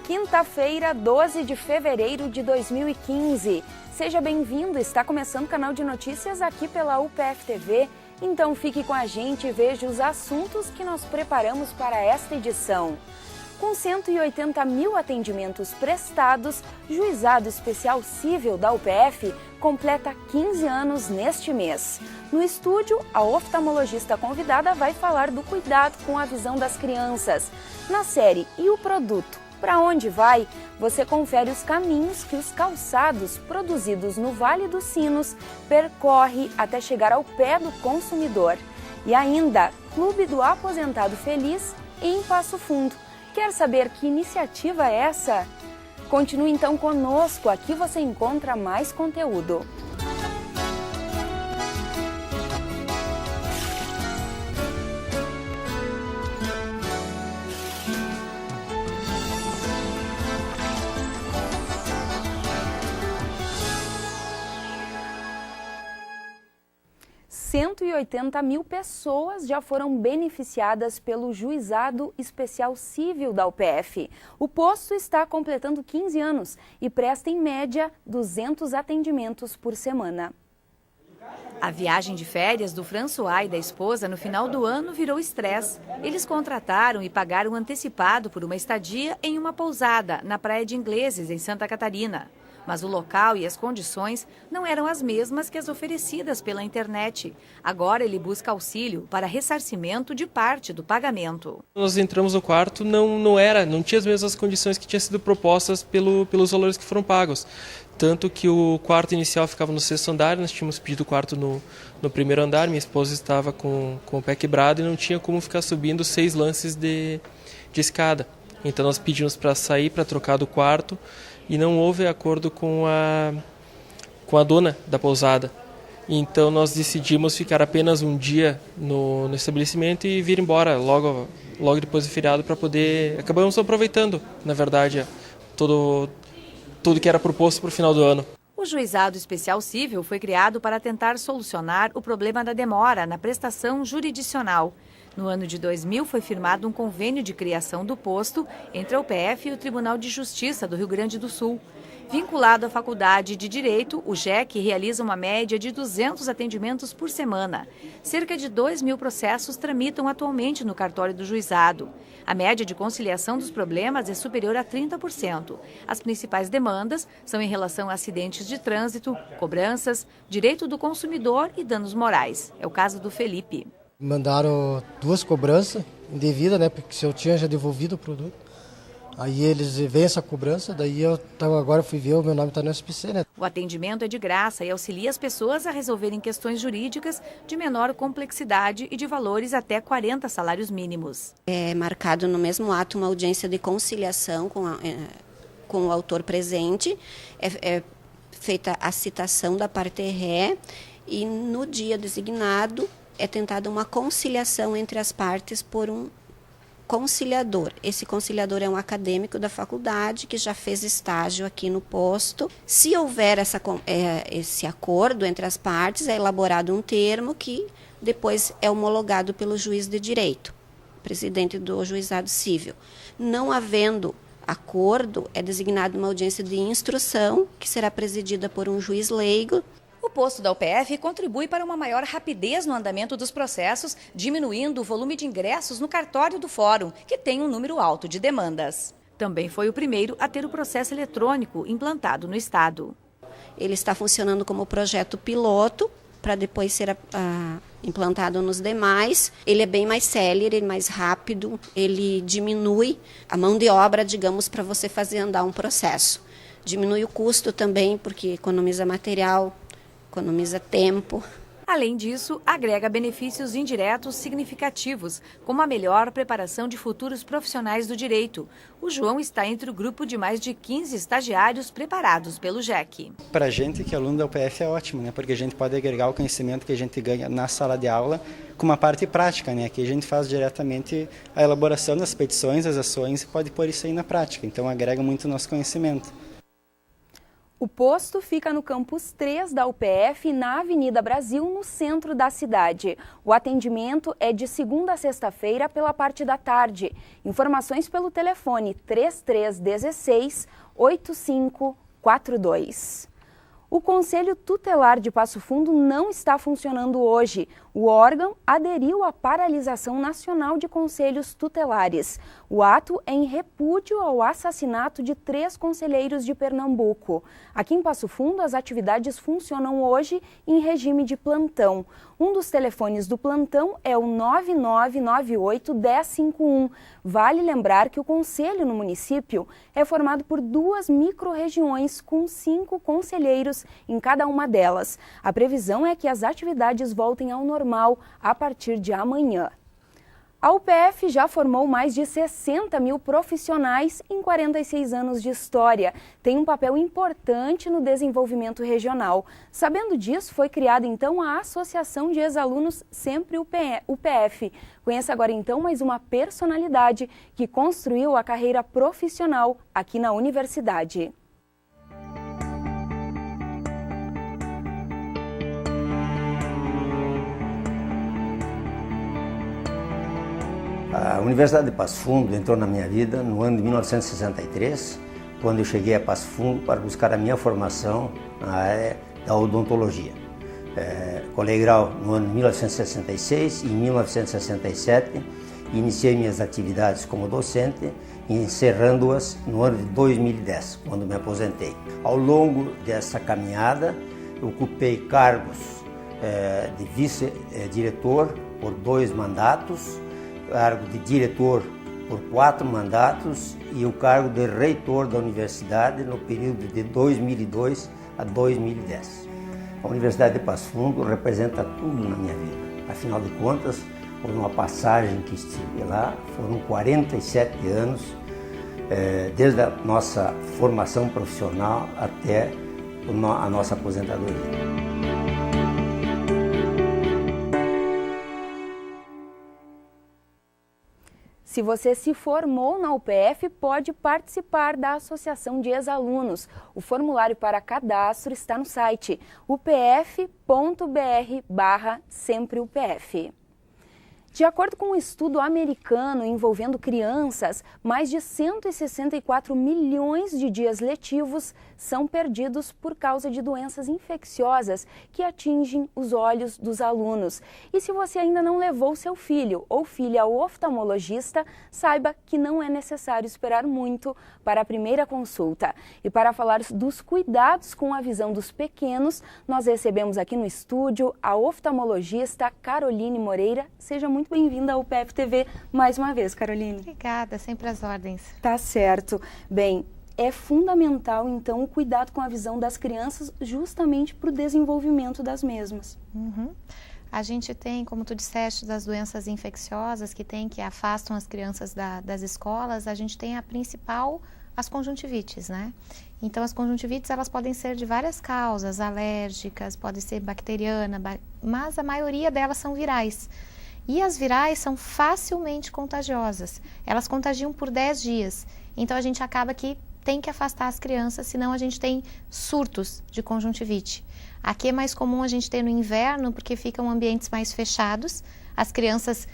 Quinta-feira, 12 de fevereiro de 2015. Seja bem-vindo, está começando o canal de notícias aqui pela UPF TV. Então fique com a gente e veja os assuntos que nós preparamos para esta edição. Com 180 mil atendimentos prestados, Juizado Especial Cível da UPF completa 15 anos neste mês. No estúdio, a oftalmologista convidada vai falar do cuidado com a visão das crianças. Na série E o Produto? Para onde vai? Você confere os caminhos que os calçados produzidos no Vale dos Sinos percorre até chegar ao pé do consumidor. E ainda, Clube do Aposentado Feliz em Passo Fundo. Quer saber que iniciativa é essa? Continue então conosco, aqui você encontra mais conteúdo. R$ 180 mil pessoas já foram beneficiadas pelo Juizado Especial Cível da UPF. O posto está completando 15 anos e presta, em média, 200 atendimentos por semana. A viagem de férias do François e da esposa no final do ano virou estresse. Eles contrataram e pagaram antecipado por uma estadia em uma pousada na Praia de Ingleses, em Santa Catarina. Mas o local e as condições não eram as mesmas que as oferecidas pela internet. Agora ele busca auxílio para ressarcimento de parte do pagamento. Nós entramos no quarto, não tinha as mesmas condições que tinham sido propostas pelos valores que foram pagos. Tanto que o quarto inicial ficava no 6º andar, nós tínhamos pedido o quarto no 1º andar, minha esposa estava com o pé quebrado e não tinha como ficar subindo 6 lances de escada. Então nós pedimos para sair, para trocar do quarto, e não houve acordo com a dona da pousada. Então nós decidimos ficar apenas um dia no estabelecimento e vir embora logo depois do feriado para poder... Acabamos aproveitando, na verdade, tudo que era proposto para o final do ano. O Juizado Especial Cível foi criado para tentar solucionar o problema da demora na prestação jurisdicional. No ano de 2000, foi firmado um convênio de criação do posto entre a UPF e o Tribunal de Justiça do Rio Grande do Sul. Vinculado à Faculdade de Direito, o JEC realiza uma média de 200 atendimentos por semana. Cerca de 2 mil processos tramitam atualmente no cartório do juizado. A média de conciliação dos problemas é superior a 30%. As principais demandas são em relação a acidentes de trânsito, cobranças, direito do consumidor e danos morais. É o caso do Felipe. Mandaram 2 cobranças indevidas, né? Porque se eu tinha já devolvido o produto. Aí eles veem essa cobrança, daí agora fui ver, o meu nome está no SPC, né? O atendimento é de graça e auxilia as pessoas a resolverem questões jurídicas de menor complexidade e de valores até 40 salários mínimos. É marcado no mesmo ato uma audiência de conciliação com o autor presente, é feita a citação da parte ré e no dia designado é tentada uma conciliação entre as partes por um conciliador. Esse conciliador é um acadêmico da faculdade que já fez estágio aqui no posto. Se houver esse acordo entre as partes, é elaborado um termo que depois é homologado pelo juiz de direito, presidente do juizado cível. Não havendo acordo, é designada uma audiência de instrução, que será presidida por um juiz leigo. O posto da UPF contribui para uma maior rapidez no andamento dos processos, diminuindo o volume de ingressos no cartório do Fórum, que tem um número alto de demandas. Também foi o primeiro a ter o processo eletrônico implantado no estado. Ele está funcionando como projeto piloto, para depois ser implantado nos demais. Ele é bem mais célere, mais rápido, ele diminui a mão de obra, digamos, para você fazer andar um processo. Diminui o custo também, porque economiza material, economiza tempo. Além disso, agrega benefícios indiretos significativos, como a melhor preparação de futuros profissionais do direito. O João está entre o grupo de mais de 15 estagiários preparados pelo JEC. Para a gente que é aluno da UPF é ótimo, né? Porque a gente pode agregar o conhecimento que a gente ganha na sala de aula com uma parte prática, né? Que a gente faz diretamente a elaboração das petições, das ações e pode pôr isso aí na prática. Então agrega muito o nosso conhecimento. O posto fica no campus 3 da UPF, na Avenida Brasil, no centro da cidade. O atendimento é de segunda a sexta-feira pela parte da tarde. Informações pelo telefone 3316-8542. O Conselho Tutelar de Passo Fundo não está funcionando hoje. O órgão aderiu à paralisação nacional de conselhos tutelares. O ato é em repúdio ao assassinato de 3 conselheiros de Pernambuco. Aqui em Passo Fundo, as atividades funcionam hoje em regime de plantão. Um dos telefones do plantão é o 9998-1051. Vale lembrar que o conselho no município é formado por 2 micro-regiões com 5 conselheiros em cada uma delas. A previsão é que as atividades voltem ao normal a partir de amanhã. A UPF já formou mais de 60 mil profissionais em 46 anos de história. Tem um papel importante no desenvolvimento regional. Sabendo disso, foi criada então a Associação de Ex-Alunos Sempre UPF. Conheça agora então mais uma personalidade que construiu a carreira profissional aqui na universidade. A Universidade de Passo Fundo entrou na minha vida no ano de 1963, quando eu cheguei a Passo Fundo para buscar a minha formação na área da odontologia. Colei grau no ano de 1966 e em 1967 iniciei minhas atividades como docente, encerrando-as no ano de 2010, quando me aposentei. Ao longo dessa caminhada, eu ocupei cargos de vice-diretor por 2 mandatos, cargo de diretor por 4 mandatos e o cargo de reitor da universidade no período de 2002 a 2010. A Universidade de Passo Fundo representa tudo na minha vida. Afinal de contas, por uma passagem que estive lá, foram 47 anos, desde a nossa formação profissional até a nossa aposentadoria. Se você se formou na UPF, pode participar da Associação de Ex-Alunos. O formulário para cadastro está no site upf.br/sempreupf. De acordo com um estudo americano envolvendo crianças, mais de 164 milhões de dias letivos são perdidos por causa de doenças infecciosas que atingem os olhos dos alunos. E se você ainda não levou seu filho ou filha ao oftalmologista, saiba que não é necessário esperar muito para a primeira consulta. E para falar dos cuidados com a visão dos pequenos, nós recebemos aqui no estúdio a oftalmologista Caroline Moreira. Seja muito bem-vinda ao UPF TV mais uma vez, Caroline. Obrigada, sempre às ordens. Tá certo. Bem, é fundamental, então, o cuidado com a visão das crianças justamente para o desenvolvimento das mesmas. A gente tem, como tu disseste, das doenças infecciosas que afastam as crianças das escolas, a gente tem a principal, as conjuntivites, né? Então, as conjuntivites, elas podem ser de várias causas, alérgicas, pode ser bacteriana, mas a maioria delas são virais. E as virais são facilmente contagiosas. Elas contagiam por 10 dias. Então, a gente acaba que tem que afastar as crianças, senão a gente tem surtos de conjuntivite. Aqui é mais comum a gente ter no inverno, porque ficam ambientes mais fechados. As crianças,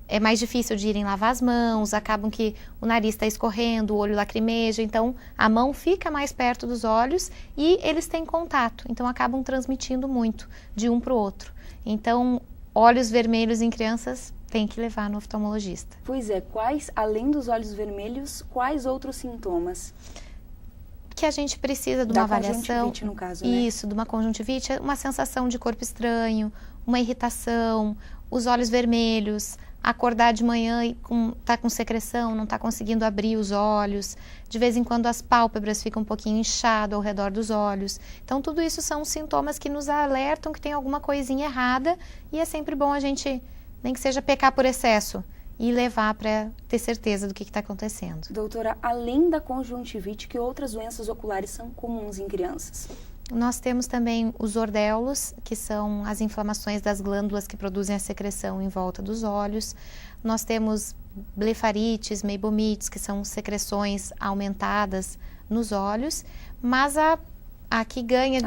é mais difícil de irem lavar as mãos, acabam que o nariz está escorrendo, o olho lacrimeja, então a mão fica mais perto dos olhos e eles têm contato, então acabam transmitindo muito de um para o outro. Então, olhos vermelhos em crianças tem que levar no oftalmologista. Pois é, além dos olhos vermelhos, quais outros sintomas? Que a gente precisa de uma avaliação. Conjuntivite, no caso, né? Isso, de uma conjuntivite, uma sensação de corpo estranho, uma irritação, os olhos vermelhos, acordar de manhã e tá com secreção, não está conseguindo abrir os olhos. De vez em quando as pálpebras ficam um pouquinho inchado ao redor dos olhos. Então, tudo isso são sintomas que nos alertam que tem alguma coisinha errada e é sempre bom a gente, nem que seja pecar por excesso, e levar para ter certeza do que está acontecendo. Doutora, além da conjuntivite, que outras doenças oculares são comuns em crianças? Nós temos também os ordéolos, que são as inflamações das glândulas que produzem a secreção em volta dos olhos. Nós temos blefarites, meibomites, que são secreções aumentadas nos olhos. Mas a que ganha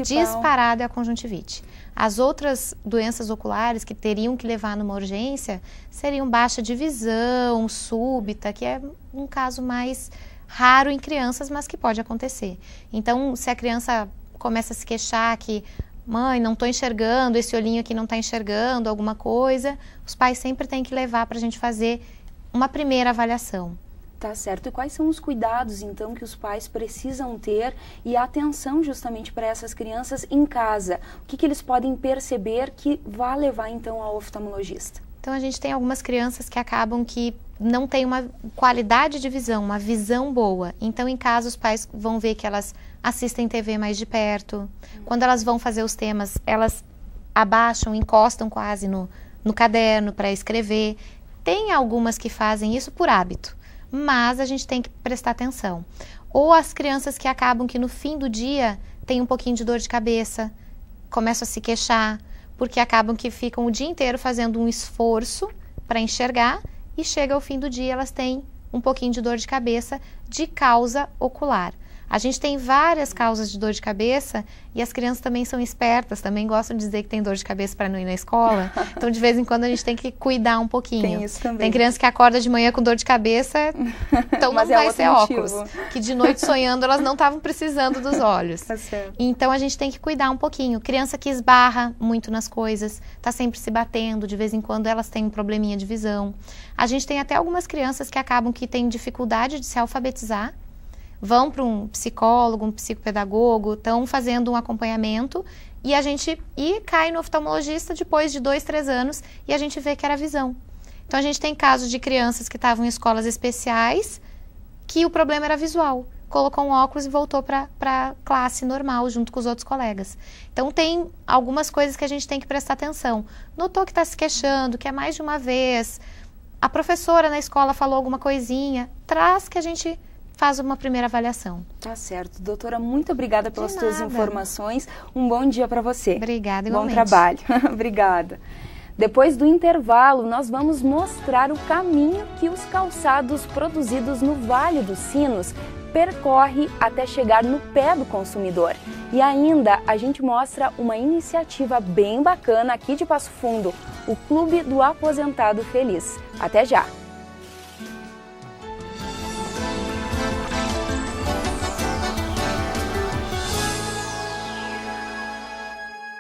disparado é a conjuntivite. As outras doenças oculares que teriam que levar numa urgência seriam baixa de visão, súbita, que é um caso mais raro em crianças, mas que pode acontecer. Então, se a criança começa a se queixar que, mãe, não estou enxergando, esse olhinho aqui não está enxergando, alguma coisa, os pais sempre têm que levar para a gente fazer uma primeira avaliação. Tá certo. E quais são os cuidados, então, que os pais precisam ter e a atenção justamente para essas crianças em casa? O que eles podem perceber que vai levar, então, ao oftalmologista? Então, a gente tem algumas crianças que acabam que não têm uma qualidade de visão, uma visão boa. Então, em casa, os pais vão ver que elas assistem TV mais de perto. Quando elas vão fazer os temas, elas abaixam, encostam quase no caderno para escrever. Tem algumas que fazem isso por hábito, mas a gente tem que prestar atenção. Ou as crianças que acabam que no fim do dia tem um pouquinho de dor de cabeça, começam a se queixar, porque acabam que ficam o dia inteiro fazendo um esforço para enxergar e chega ao fim do dia elas têm um pouquinho de dor de cabeça de causa ocular. A gente tem várias causas de dor de cabeça e as crianças também são espertas, também gostam de dizer que tem dor de cabeça para não ir na escola. Então, de vez em quando, a gente tem que cuidar um pouquinho. Tem isso também. Tem criança que acorda de manhã com dor de cabeça, então não vai ser óculos. Que de noite sonhando, elas não estavam precisando dos olhos. Tá certo. Então, a gente tem que cuidar um pouquinho. Criança que esbarra muito nas coisas, está sempre se batendo, de vez em quando elas têm um probleminha de visão. A gente tem até algumas crianças que acabam que têm dificuldade de se alfabetizar, vão para um psicólogo, um psicopedagogo, estão fazendo um acompanhamento e cai no oftalmologista depois de 2, 3 anos e a gente vê que era visão. Então, a gente tem casos de crianças que estavam em escolas especiais que o problema era visual. Colocou um óculos e voltou para a classe normal junto com os outros colegas. Então, tem algumas coisas que a gente tem que prestar atenção. Notou que está se queixando, que é mais de uma vez. A professora na escola falou alguma coisinha. Traz que a gente faz uma primeira avaliação. Tá certo. Doutora, muito obrigada pelas suas informações. Um bom dia para você. Obrigada, igualmente. Bom trabalho. Obrigada. Depois do intervalo, nós vamos mostrar o caminho que os calçados produzidos no Vale dos Sinos percorre até chegar no pé do consumidor. E ainda a gente mostra uma iniciativa bem bacana aqui de Passo Fundo, o Clube do Aposentado Feliz. Até já!